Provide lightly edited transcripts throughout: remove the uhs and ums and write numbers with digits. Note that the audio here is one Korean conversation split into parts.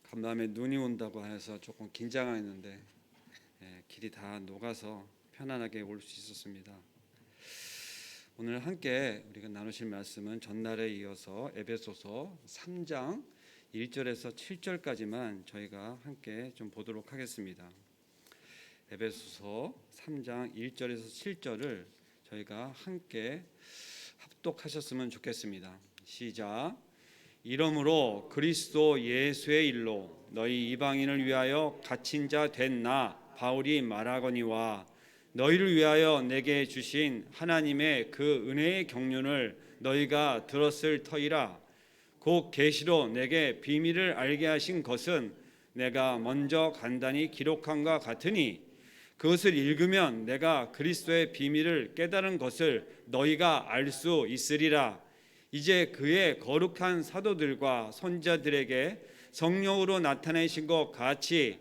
간밤에 눈이 온다고 해서 조금 긴장했는데 길이 다 녹아서 편안하게 올 수 있었습니다. 오늘 함께 우리가 나누실 말씀은 전날에 이어서 에베소서 3장 1절에서 7절까지만 저희가 함께 좀 보도록 하겠습니다. 에베소서 3장 1절에서 7절을 저희가 함께 합독하셨으면 좋겠습니다. 시작. 이러므로 그리스도 예수의 일로 너희 이방인을 위하여 갇힌 자 된 나 바울이 말하거니와 너희를 위하여 내게 주신 하나님의 그 은혜의 경륜을 너희가 들었을 터이라. 곧 계시로 내게 비밀을 알게 하신 것은 내가 먼저 간단히 기록한과 같으니 그것을 읽으면 내가 그리스도의 비밀을 깨달은 것을 너희가 알 수 있으리라. 이제 그의 거룩한 사도들과 선지자들에게 성령으로 나타내신 것 같이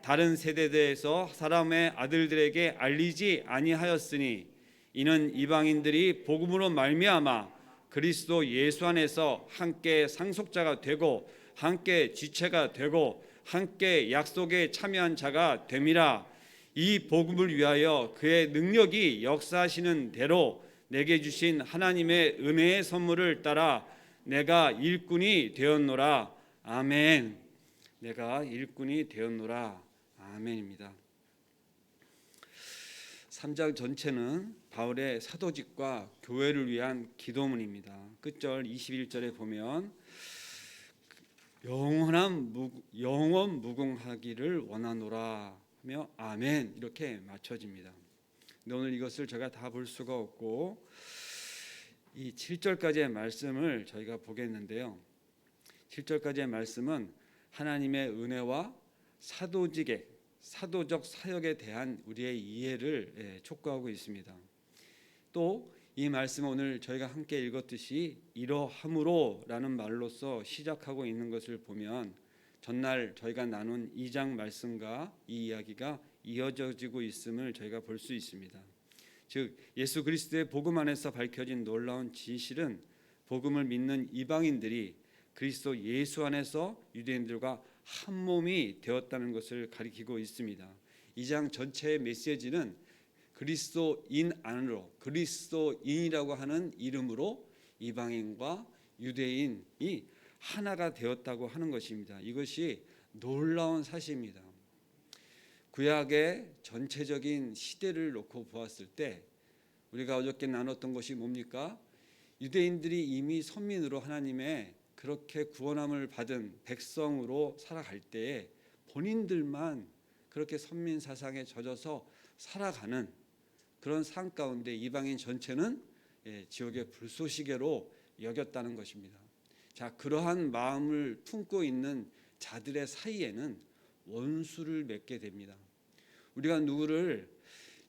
다른 세대에서 사람의 아들들에게 알리지 아니하였으니 이는 이방인들이 복음으로 말미암아 그리스도 예수 안에서 함께 상속자가 되고 함께 지체가 되고 함께 약속에 참여한 자가 됨이라. 이 복음을 위하여 그의 능력이 역사하시는 대로 내게 주신 하나님의 은혜의 선물을 따라 내가 일꾼이 되었노라. 아멘. 내가 일꾼이 되었노라. 아멘입니다. 3장 전체는 바울의 사도직과 교회를 위한 기도문입니다. 끝절 21절에 보면 영원 무궁하기를 원하노라 하며 아멘 이렇게 맞춰집니다. 오늘 이것을 제가 다 볼 수가 없고 이 7절까지의 말씀을 저희가 보겠는데요. 7절까지의 말씀은 하나님의 은혜와 사도적 사역에 대한 우리의 이해를 촉구하고 있습니다. 또 이 말씀은 오늘 저희가 함께 읽었듯이 이러함으로라는 말로서 시작하고 있는 것을 보면 전날 저희가 나눈 2장 말씀과 이 이야기가 이어지고 있음을 저희가 볼 수 있습니다. 즉 예수 그리스도의 복음 안에서 밝혀진 놀라운 진실은 복음을 믿는 이방인들이 그리스도 예수 안에서 유대인들과 한 몸이 되었다는 것을 가리키고 있습니다. 2장 전체의 메시지는 그리스도인 안으로 그리스도인이라고 하는 이름으로 이방인과 유대인이 하나가 되었다고 하는 것입니다. 이것이 놀라운 사실입니다. 구약의 전체적인 시대를 놓고 보았을 때 우리가 어저께 나눴던 것이 뭡니까? 유대인들이 이미 선민으로 하나님의 그렇게 구원함을 받은 백성으로 살아갈 때에 본인들만 그렇게 선민 사상에 젖어서 살아가는 그런 삶 가운데 이방인 전체는 지옥의 불쏘시개로 여겼다는 것입니다. 자, 그러한 마음을 품고 있는 자들의 사이에는 원수를 맺게 됩니다. 우리가 누구를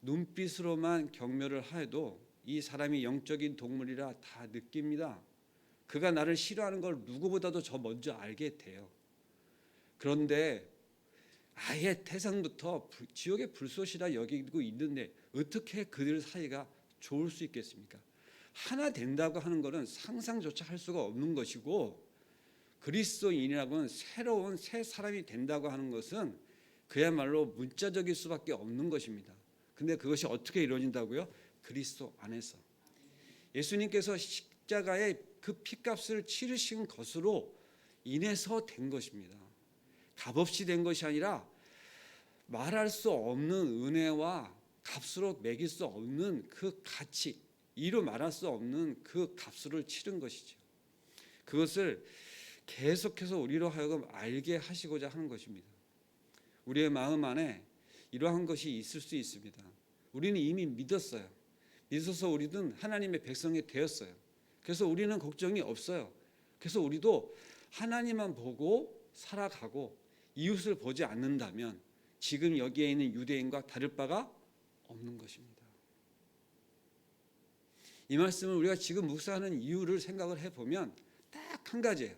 눈빛으로만 경멸을 해도 이 사람이 영적인 동물이라 다 느낍니다. 그가 나를 싫어하는 걸 누구보다도 저 먼저 알게 돼요. 그런데 아예 태생부터 지옥의 불쏘시라 여기고 있는데 어떻게 그들 사이가 좋을 수 있겠습니까? 하나 된다고 하는 것은 상상조차 할 수가 없는 것이고 그리스도인이라고는 새로운 새 사람이 된다고 하는 것은 그야말로 문자적일 수밖에 없는 것입니다. 근데 그것이 어떻게 이루어진다고요? 그리스도 안에서 예수님께서 십자가에 그 피값을 치르신 것으로 인해서 된 것입니다. 값없이 된 것이 아니라 말할 수 없는 은혜와 값으로 매길 수 없는 그 가치, 이루 말할 수 없는 그 값을 치른 것이죠. 그것을 계속해서 우리로 하여금 알게 하시고자 하는 것입니다. 우리의 마음 안에 이러한 것이 있을 수 있습니다. 우리는 이미 믿었어요. 믿어서 우리는 하나님의 백성이 되었어요. 그래서 우리는 걱정이 없어요. 그래서 우리도 하나님만 보고 살아가고 이웃을 보지 않는다면 지금 여기에 있는 유대인과 다를 바가 없는 것입니다. 이 말씀을 우리가 지금 묵상하는 이유를 생각을 해보면 딱 한 가지예요.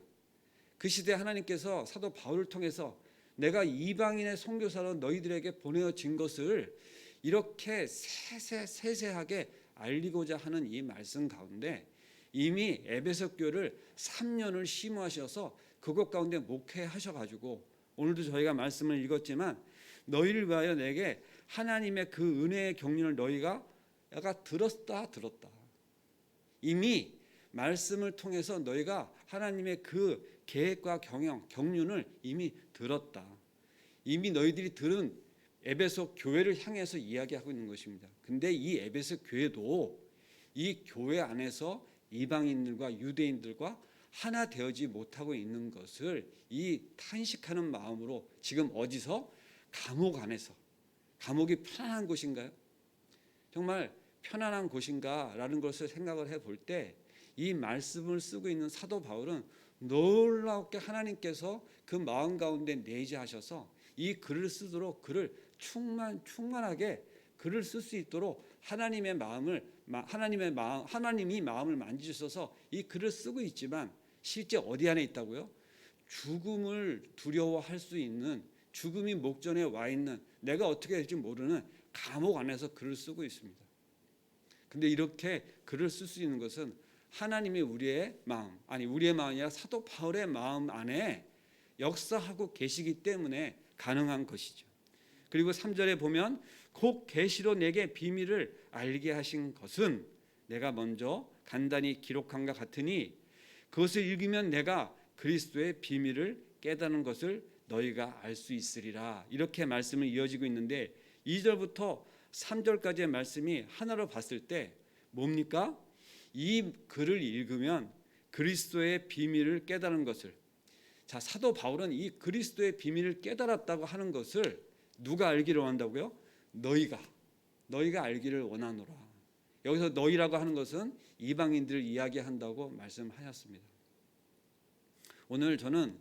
그 시대에 하나님께서 사도 바울을 통해서 내가 이방인의 선교사로 너희들에게 보내어진 것을 이렇게 세세하게 알리고자 하는 이 말씀 가운데 이미 에베소 교회를 3년을 심호하셔서 그것 가운데 목회하셔가지고 오늘도 저희가 말씀을 읽었지만 너희를 위하여 내게 하나님의 그 은혜의 경륜을 너희가 약간 들었다. 이미 말씀을 통해서 너희가 하나님의 그 계획과 경륜을 이미 들었다. 이미 너희들이 들은 에베소 교회를 향해서 이야기하고 있는 것입니다. 근데 이 에베소 교회도 이 교회 안에서 이방인들과 유대인들과 하나 되어지 못하고 있는 것을 이 탄식하는 마음으로 지금 어디서? 감옥 안에서. 감옥이 편안한 곳인가요? 정말 편안한 곳인가? 라는 것을 생각을 해볼 때 이 말씀을 쓰고 있는 사도 바울은 놀랍게 하나님께서 그 마음 가운데 내재하셔서 이 글을 쓰도록 그를 충만하게 글을 쓸 수 있도록 하나님이 마음을 만지셔서 이 글을 쓰고 있지만 실제 어디 안에 있다고요? 죽음을 두려워할 수 있는, 죽음이 목전에 와 있는, 내가 어떻게 될지 모르는 감옥 안에서 글을 쓰고 있습니다. 근데 이렇게 글을 쓸 수 있는 것은 하나님이 우리의 마음이 아니라 사도 바울의 마음 안에 역사하고 계시기 때문에 가능한 것이죠. 그리고 3절에 보면 곧 계시로 내게 비밀을 알게 하신 것은 내가 먼저 간단히 기록한 것 같으니 그것을 읽으면 내가 그리스도의 비밀을 깨닫는 것을 너희가 알 수 있으리라. 이렇게 말씀을 이어지고 있는데 2절부터 3절까지의 말씀이 하나로 봤을 때 뭡니까? 이 글을 읽으면 그리스도의 비밀을 깨달은 것을, 자, 사도 바울은 이 그리스도의 비밀을 깨달았다고 하는 것을 누가 알기를 원한다고요? 너희가 알기를 원하노라. 여기서 너희라고 하는 것은 이방인들을 이야기한다고 말씀하셨습니다. 오늘 저는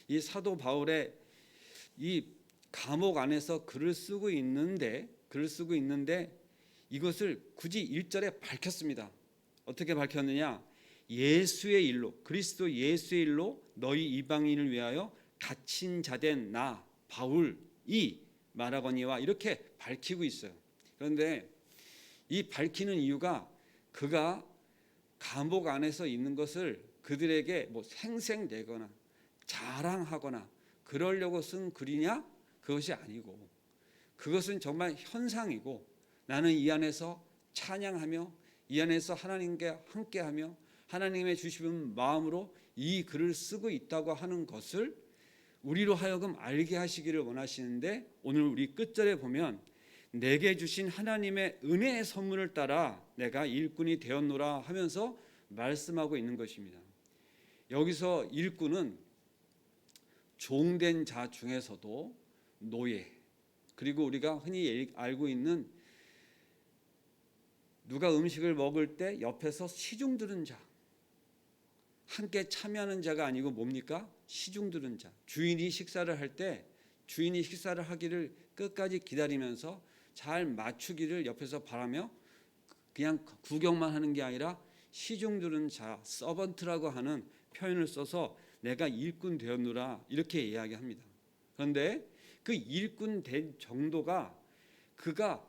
이 사도 바울의 이 감옥 안에서 글을 쓰고 있는데 이것을 굳이 1절에 밝혔습니다. 어떻게 밝혔느냐? 예수의 일로, 그리스도 예수의 일로 너희 이방인을 위하여 갇힌 자된 나 바울이 말하거니와 이렇게 밝히고 있어요. 그런데 이 밝히는 이유가 그가 감옥 안에서 있는 것을 그들에게 뭐 생색내거나 자랑하거나 그러려고 쓴 글이냐? 그것이 아니고 그것은 정말 현상이고 나는 이 안에서 찬양하며 이 안에서 하나님께 함께하며 하나님의 주시는 마음으로 이 글을 쓰고 있다고 하는 것을 우리로 하여금 알게 하시기를 원하시는데 오늘 우리 끝절에 보면 내게 주신 하나님의 은혜의 선물을 따라 내가 일꾼이 되었노라 하면서 말씀하고 있는 것입니다. 여기서 일꾼은 종된 자 중에서도 노예, 그리고 우리가 흔히 알고 있는 누가 음식을 먹을 때 옆에서 시중 들은 자, 함께 참여하는 자가 아니고 뭡니까? 시중 들은 자. 주인이 식사를 할 때 주인이 식사를 하기를 끝까지 기다리면서 잘 맞추기를 옆에서 바라며 그냥 구경만 하는 게 아니라 시중 들은 자, 서번트라고 하는 표현을 써서 내가 일꾼 되었노라 이렇게 이야기합니다. 그런데 그 일꾼 된 정도가 그가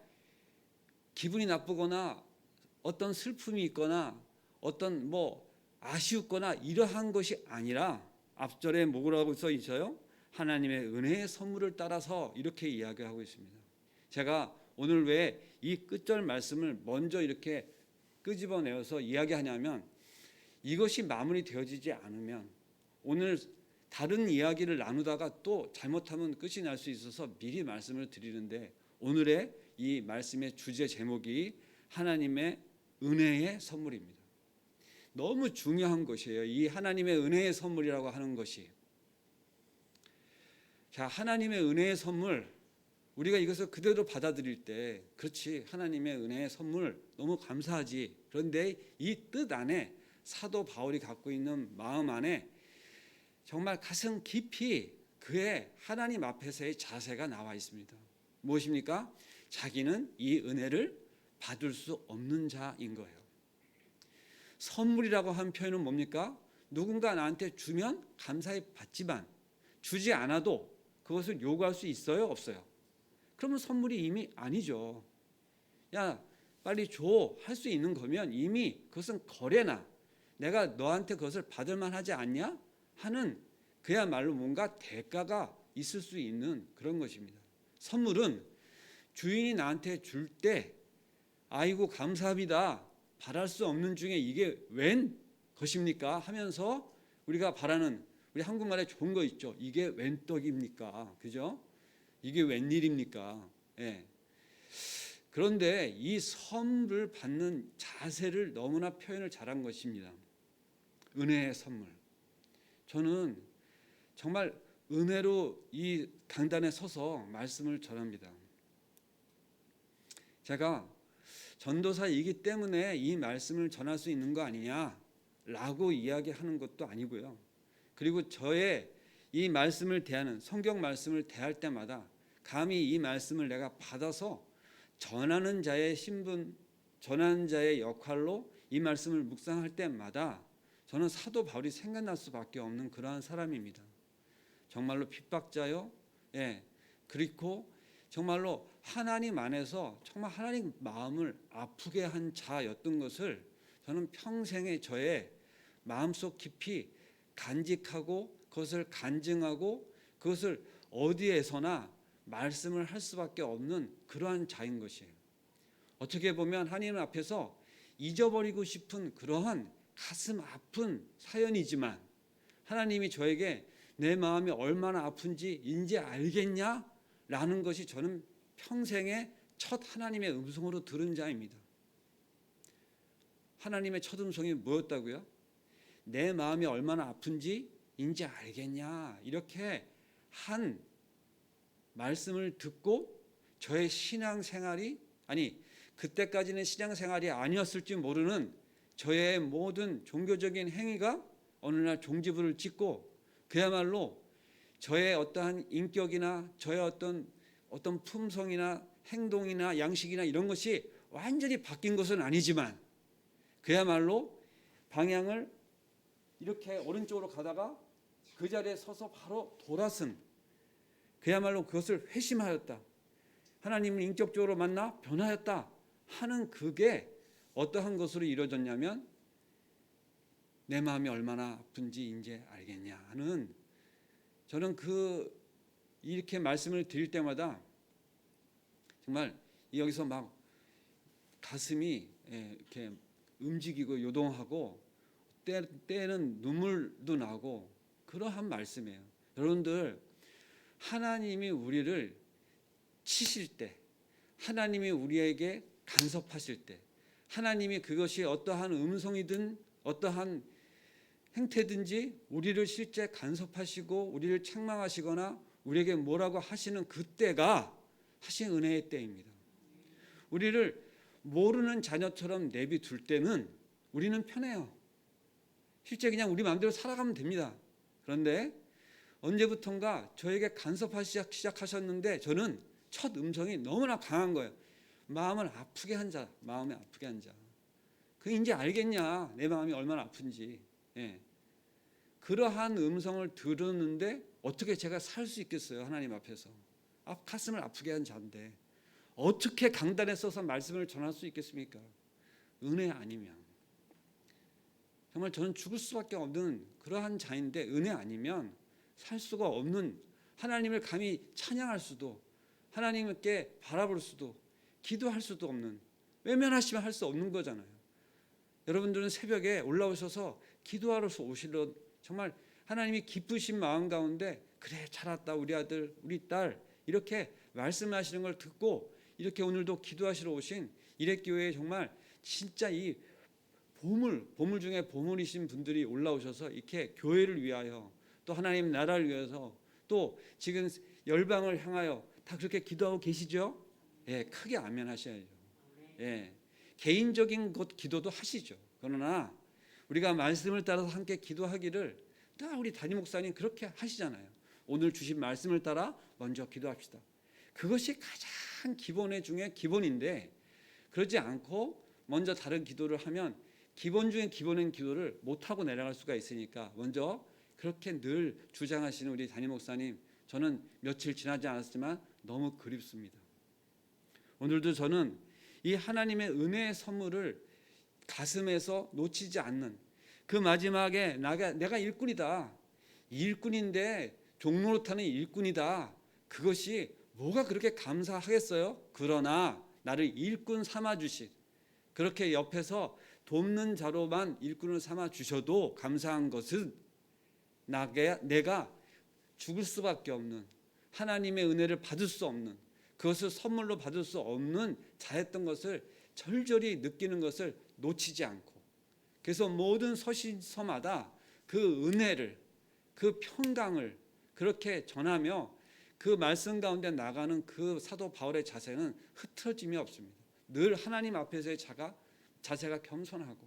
기분이 나쁘거나 어떤 슬픔이 있거나 어떤 아쉬웠거나 이러한 것이 아니라 앞절에 뭐라고 써 있어요? 하나님의 은혜의 선물을 따라서 이렇게 이야기하고 있습니다. 제가 오늘 왜 이 끝절 말씀을 먼저 이렇게 끄집어내어서 이야기하냐면 이것이 마무리되어지지 않으면 오늘 다른 이야기를 나누다가 또 잘못하면 끝이 날 수 있어서 미리 말씀을 드리는데 오늘의 이 말씀의 주제 제목이 하나님의 은혜의 선물입니다. 너무 중요한 것이에요. 이 하나님의 은혜의 선물이라고 하는 것이. 자, 하나님의 은혜의 선물, 우리가 이것을 그대로 받아들일 때 그렇지, 하나님의 은혜의 선물 너무 감사하지. 그런데 이 뜻 안에 사도 바울이 갖고 있는 마음 안에 정말 가슴 깊이 그의 하나님 앞에서의 자세가 나와 있습니다. 무엇입니까? 자기는 이 은혜를 받을 수 없는 자인 거예요. 선물이라고 하는 표현은 뭡니까? 누군가 나한테 주면 감사히 받지만 주지 않아도 그것을 요구할 수 있어요? 없어요? 그러면 선물이 이미 아니죠. 야, 빨리 줘 할 수 있는 거면 이미 그것은 거래나 내가 너한테 그것을 받을 만하지 않냐 하는 그야말로 뭔가 대가가 있을 수 있는 그런 것입니다. 선물은 주인이 나한테 줄 때 아이고 감사합니다 바랄 수 없는 중에 이게 웬 것입니까 하면서 우리가 바라는, 우리 한국말에 좋은 거 있죠. 이게 웬 떡입니까? 그죠? 이게 웬일입니까? 예. 그런데 이 선물을 받는 자세를 너무나 표현을 잘한 것입니다. 은혜의 선물. 저는 정말 은혜로 이 강단에 서서 말씀을 전합니다. 제가 전도사이기 때문에 이 말씀을 전할 수 있는 거 아니냐라고 이야기하는 것도 아니고요. 그리고 저의 이 말씀을 대하는, 성경 말씀을 대할 때마다 감히 이 말씀을 내가 받아서 전하는 자의 신분, 전하는 자의 역할로 이 말씀을 묵상할 때마다 저는 사도 바울이 생각날 수밖에 없는 그러한 사람입니다. 정말로 핍박자요. 예. 그리고 정말로 하나님 안에서 정말 하나님 마음을 아프게 한 자였던 것을 저는 평생에 저의 마음속 깊이 간직하고 그것을 간증하고 그것을 어디에서나 말씀을 할 수밖에 없는 그러한 자인 것이에요. 어떻게 보면 하나님 앞에서 잊어버리고 싶은 그러한 가슴 아픈 사연이지만 하나님이 저에게 내 마음이 얼마나 아픈지 이제 알겠냐라는 것이 저는 평생에 첫 하나님의 음성으로 들은 자입니다. 하나님의 첫 음성이 뭐였다고요? 내 마음이 얼마나 아픈지 이제 알겠냐, 이렇게 한 말씀을 듣고 저의 신앙생활이, 아니 그때까지는 신앙생활이 아니었을지 모르는 저의 모든 종교적인 행위가 어느 날 종지부를 찍고 그야말로 저의 어떠한 인격이나 저의 어떤 품성이나 행동이나 양식이나 이런 것이 완전히 바뀐 것은 아니지만 그야말로 방향을 이렇게 오른쪽으로 가다가 그 자리에 서서 바로 돌아선, 그야말로 그것을 회심하였다, 하나님을 인격적으로 만나 변하였다 하는 그게 어떠한 것으로 이루어졌냐면 내 마음이 얼마나 아픈지 이제 알겠냐 하는, 저는 이렇게 말씀을 드릴 때마다 정말 여기서 막 가슴이 이렇게 움직이고 요동하고 때에는 눈물도 나고 그러한 말씀이에요. 여러분들, 하나님이 우리를 치실 때, 하나님이 우리에게 간섭하실 때, 하나님이 그것이 어떠한 음성이든 어떠한 행태든지 우리를 실제 간섭하시고 우리를 책망하시거나 우리에게 뭐라고 하시는 그때가 하신 은혜의 때입니다. 우리를 모르는 자녀처럼 내비둘 때는 우리는 편해요. 실제 그냥 우리 마음대로 살아가면 됩니다. 그런데 언제부턴가 저에게 간섭하시기 시작하셨는데 저는 첫 음성이 너무나 강한 거예요. 마음을 아프게 한 자, 마음을 아프게 한 자. 그 이제 알겠냐, 내 마음이 얼마나 아픈지. 예. 그러한 음성을 들었는데 어떻게 제가 살 수 있겠어요, 하나님 앞에서. 가슴을 아프게 한 자인데 어떻게 강단에 서서 말씀을 전할 수 있겠습니까? 은혜 아니면. 정말 저는 죽을 수밖에 없는 그러한 자인데 은혜 아니면 살 수가 없는, 하나님을 감히 찬양할 수도, 하나님께 바라볼 수도, 기도할 수도 없는, 외면하시면 할 수 없는 거잖아요. 여러분들은 새벽에 올라오셔서 기도하러 오시러 정말 하나님이 기쁘신 마음 가운데 그래 잘 왔다 우리 아들 우리 딸 이렇게 말씀하시는 걸 듣고 이렇게 오늘도 기도하시러 오신 이렛교회에 정말 진짜 이 보물 중에 보물이신 분들이 올라오셔서 이렇게 교회를 위하여 또 하나님 나라를 위해서 또 지금 열방을 향하여 다 그렇게 기도하고 계시죠? 예, 크게 아멘 하셔야죠. 예, 개인적인 것 기도도 하시죠. 그러나 우리가 말씀을 따라서 함께 기도하기를 다 우리 담임 목사님 그렇게 하시잖아요. 오늘 주신 말씀을 따라 먼저 기도합시다. 그것이 가장 기본의 중에 기본인데 그러지 않고 먼저 다른 기도를 하면 기본 중에 기본인 기도를 못하고 내려갈 수가 있으니까 먼저 그렇게 늘 주장하시는 우리 담임 목사님, 저는 며칠 지나지 않았지만 너무 그립습니다. 오늘도 저는 이 하나님의 은혜의 선물을 가슴에서 놓치지 않는 그 마지막에 내가 일꾼이다. 일꾼인데 종로로 타는 일꾼이다. 그것이 뭐가 그렇게 감사하겠어요? 그러나 나를 일꾼 삼아 주신, 그렇게 옆에서 돕는 자로만 일꾼을 삼아 주셔도 감사한 것은 내가 죽을 수밖에 없는, 하나님의 은혜를 받을 수 없는, 그것을 선물로 받을 수 없는 자였던 것을 절절히 느끼는 것을 놓치지 않고, 그래서 모든 서신서마다 그 은혜를, 그 평강을 그렇게 전하며 그 말씀 가운데 나가는 그 사도 바울의 자세는 흐트러짐이 없습니다. 늘 하나님 앞에서의 자세가 겸손하고,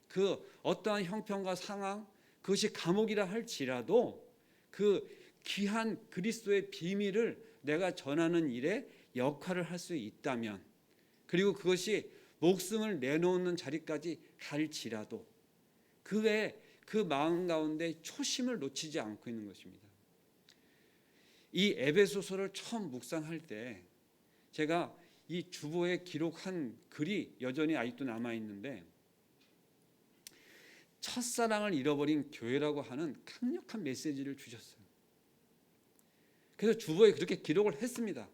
그 어떠한 형편과 상황, 그것이 감옥이라 할지라도 그 귀한 그리스도의 비밀을 내가 전하는 일에 역할을 할 수 있다면, 그리고 그것이 목숨을 내놓는 자리까지 갈지라도 그의 그 마음 가운데 초심을 놓치지 않고 있는 것입니다. 이 에베소서를 처음 묵상할 때 제가 이 주보에 기록한 글이 여전히 아직도 남아 있는데, 첫사랑을 잃어버린 교회라고 하는 강력한 메시지를 주셨어요. 그래서 주보에 그렇게 기록을 했습니다.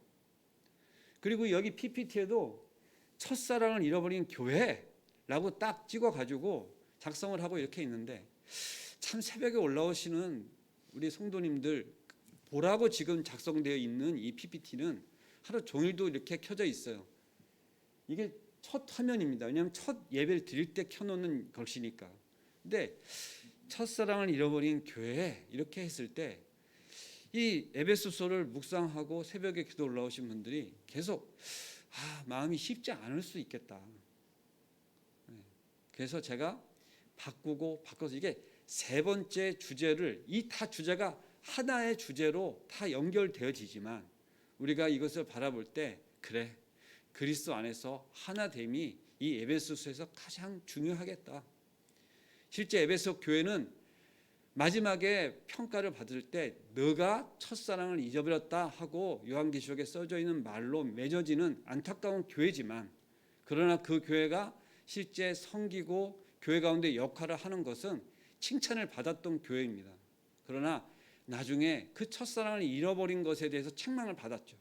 그리고 여기 PPT에도 첫사랑을 잃어버린 교회라고 딱 찍어가지고 작성을 하고 이렇게 있는데, 참 새벽에 올라오시는 우리 성도님들 보라고 지금 작성되어 있는 이 PPT는 하루 종일도 이렇게 켜져 있어요. 이게 첫 화면입니다. 왜냐하면 첫 예배를 드릴 때 켜놓는 것이니까. 근데 첫사랑을 잃어버린 교회 이렇게 했을 때 이 에베소서를 묵상하고 새벽에 기도 올라오신 분들이 계속 마음이 쉽지 않을 수 있겠다. 그래서 제가 바꿔서 이게 세 번째 주제를, 이 다 주제가 하나의 주제로 다 연결되어지지만 우리가 이것을 바라볼 때, 그래, 그리스도 안에서 하나됨이 이 에베소서에서 가장 중요하겠다. 실제 에베소 교회는 마지막에 평가를 받을 때 너가 첫사랑을 잊어버렸다 하고 요한계시록에 써져 있는 말로 맺어지는 안타까운 교회지만, 그러나 그 교회가 실제 섬기고 교회 가운데 역할을 하는 것은 칭찬을 받았던 교회입니다. 그러나 나중에 그 첫사랑을 잃어버린 것에 대해서 책망을 받았죠.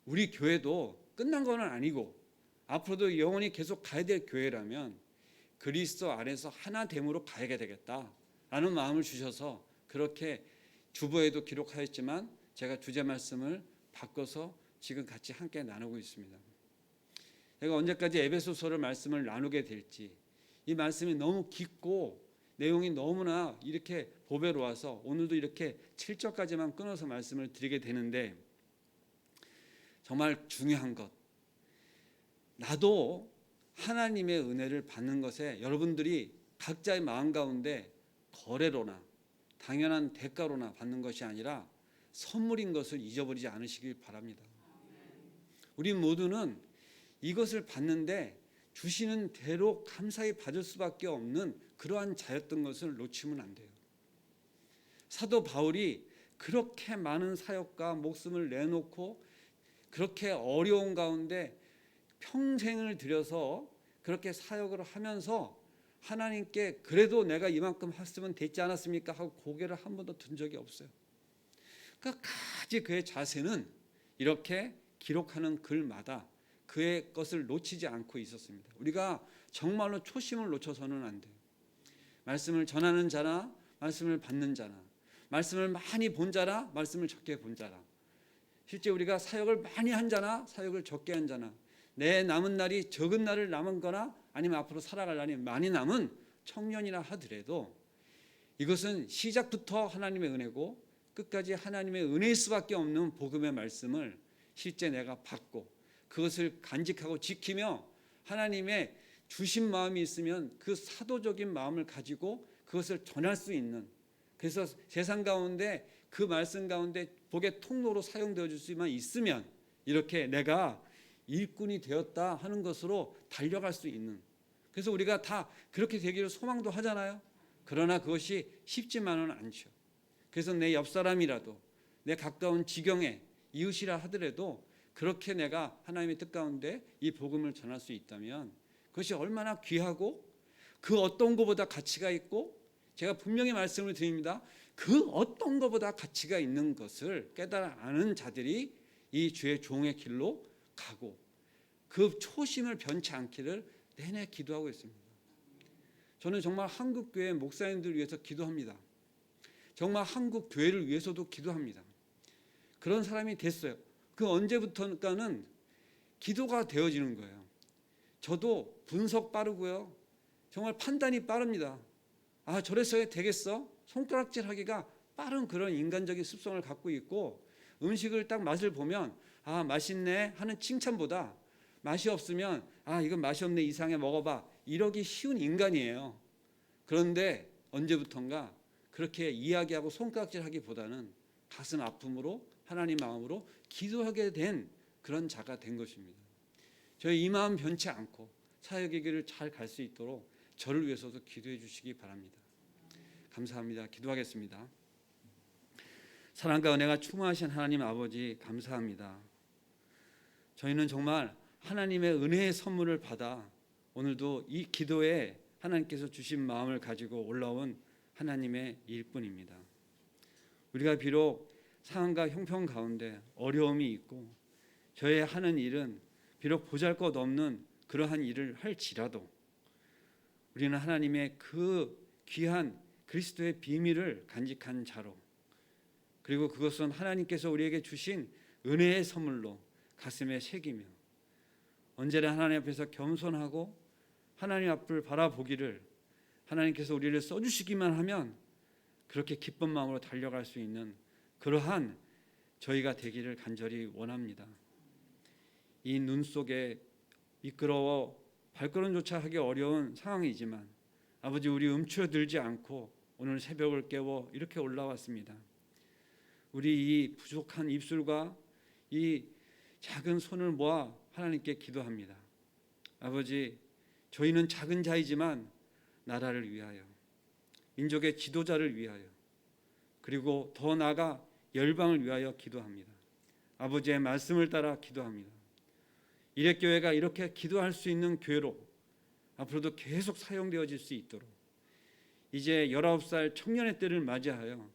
우리 교회도 끝난 건 아니고 앞으로도 영원히 계속 가야 될 교회라면 그리스도 안에서 하나됨으로 가야 되겠다라는 마음을 주셔서 그렇게 주보에도 기록하였지만 제가 주제 말씀을 바꿔서 지금 같이 함께 나누고 있습니다. 제가 언제까지 에베소서를 말씀을 나누게 될지, 이 말씀이 너무 깊고 내용이 너무나 이렇게 보배로워서 오늘도 이렇게 7절까지만 끊어서 말씀을 드리게 되는데, 정말 중요한 것, 나도 하나님의 은혜를 받는 것에 여러분들이 각자의 마음 가운데 거래로나 당연한 대가로나 받는 것이 아니라 선물인 것을 잊어버리지 않으시길 바랍니다. 우리 모두는 이것을 받는데 주시는 대로 감사히 받을 수밖에 없는 그러한 자였던 것을 놓치면 안 돼요. 사도 바울이 그렇게 많은 사역과 목숨을 내놓고 그렇게 어려운 가운데 평생을 들여서 그렇게 사역을 하면서 하나님께 그래도 내가 이만큼 했으면 됐지 않았습니까 하고 고개를 한 번도 든 적이 없어요. 끝까지 그의 자세는 이렇게 기록하는 글마다 그의 것을 놓치지 않고 있었습니다. 우리가 정말로 초심을 놓쳐서는 안 돼요. 말씀을 전하는 자나 말씀을 받는 자나, 말씀을 많이 본 자나 말씀을 적게 본 자나, 실제 우리가 사역을 많이 한 자나 사역을 적게 한 자나, 내 남은 날이 적은 날을 남은 거나 아니면 앞으로 살아갈 날이 많이 남은 청년이라 하더라도 이것은 시작부터 하나님의 은혜고 끝까지 하나님의 은혜일 수밖에 없는 복음의 말씀을 실제 내가 받고 그것을 간직하고 지키며 하나님의 주신 마음이 있으면 그 사도적인 마음을 가지고 그것을 전할 수 있는, 그래서 세상 가운데 그 말씀 가운데 복의 통로로 사용되어 줄 수만 있으면 이렇게 내가 일꾼이 되었다 하는 것으로 달려갈 수 있는, 그래서 우리가 다 그렇게 되기를 소망도 하잖아요. 그러나 그것이 쉽지만은 않죠. 그래서 내 옆사람이라도 내 가까운 지경에 이웃이라 하더라도 그렇게 내가 하나님의 뜻 가운데 이 복음을 전할 수 있다면 그것이 얼마나 귀하고 그 어떤 것보다 가치가 있고, 제가 분명히 말씀을 드립니다. 그 어떤 것보다 가치가 있는 것을 깨달아 아는 자들이 이 주의 종의 길로 가고 그 초심을 변치 않기를 내내 기도하고 있습니다. 저는 정말 한국 교회 목사님들을 위해서 기도합니다. 정말 한국 교회를 위해서도 기도합니다. 그런 사람이 됐어요. 그 언제부턴가는 기도가 되어지는 거예요. 저도 분석 빠르고요. 정말 판단이 빠릅니다. 아, 저래서 되겠어? 손가락질하기가 빠른 그런 인간적인 습성을 갖고 있고, 음식을 딱 맛을 보면 아, 맛있네 하는 칭찬보다 맛이 없으면 아, 이건 맛이 없네, 이상해, 먹어봐, 이러기 쉬운 인간이에요. 그런데 언제부턴가 그렇게 이야기하고 손가락질하기보다는 가슴 아픔으로 하나님 마음으로 기도하게 된 그런 자가 된 것입니다. 저희 이 마음 변치 않고 사역의 길을 잘 갈 수 있도록 저를 위해서도 기도해 주시기 바랍니다. 감사합니다. 기도하겠습니다. 사랑과 은혜가 충만하신 하나님 아버지, 감사합니다. 저희는 정말 하나님의 은혜의 선물을 받아 오늘도 이 기도에 하나님께서 주신 마음을 가지고 올라온 하나님의 일뿐입니다. 우리가 비록 상황과 형편 가운데 어려움이 있고 저의 하는 일은 비록 보잘것없는 그러한 일을 할지라도 우리는 하나님의 그 귀한 그리스도의 비밀을 간직한 자로, 그리고 그것은 하나님께서 우리에게 주신 은혜의 선물로 가슴에 새기며 언제나 하나님 앞에서 겸손하고 하나님 앞을 바라보기를, 하나님께서 우리를 써주시기만 하면 그렇게 기쁜 마음으로 달려갈 수 있는 그러한 저희가 되기를 간절히 원합니다. 이 눈 속에 미끄러워 발걸음조차 하기 어려운 상황이지만 아버지, 우리 움츠러들지 않고 오늘 새벽을 깨워 이렇게 올라왔습니다. 우리 이 부족한 입술과 이 작은 손을 모아 하나님께 기도합니다. 아버지, 저희는 작은 자이지만 나라를 위하여, 민족의 지도자를 위하여, 그리고 더 나아가 열방을 위하여 기도합니다. 아버지의 말씀을 따라 기도합니다. 일회교회가 이렇게 기도할 수 있는 교회로 앞으로도 계속 사용되어질 수 있도록 이제 19살 청년의 때를 맞이하여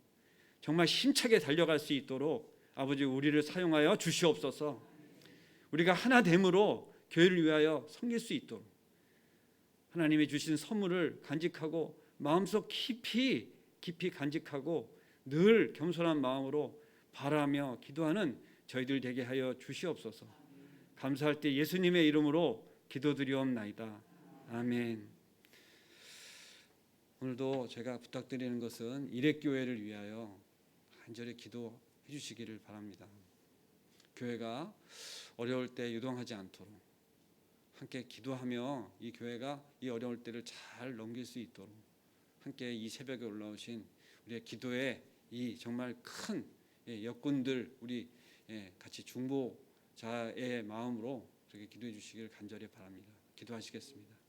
정말 힘차게 달려갈 수 있도록 아버지, 우리를 사용하여 주시옵소서. 우리가 하나됨으로 교회를 위하여 섬길 수 있도록 하나님이 주신 선물을 간직하고 마음속 깊이 간직하고 늘 겸손한 마음으로 바라며 기도하는 저희들 되게 하여 주시옵소서. 감사할 때 예수님의 이름으로 기도드리옵나이다. 아멘. 오늘도 제가 부탁드리는 것은 일회교회를 위하여 간절히 기도해 주시기를 바랍니다. 교회가 어려울 때 유동하지 않도록 함께 기도하며 이 교회가 이 어려울 때를 잘 넘길 수 있도록 함께 이 새벽에 올라오신 우리의 기도에 이 정말 큰 역군들 우리 같이 중보자의 마음으로 그렇게 기도해 주시기를 간절히 바랍니다. 기도하시겠습니다.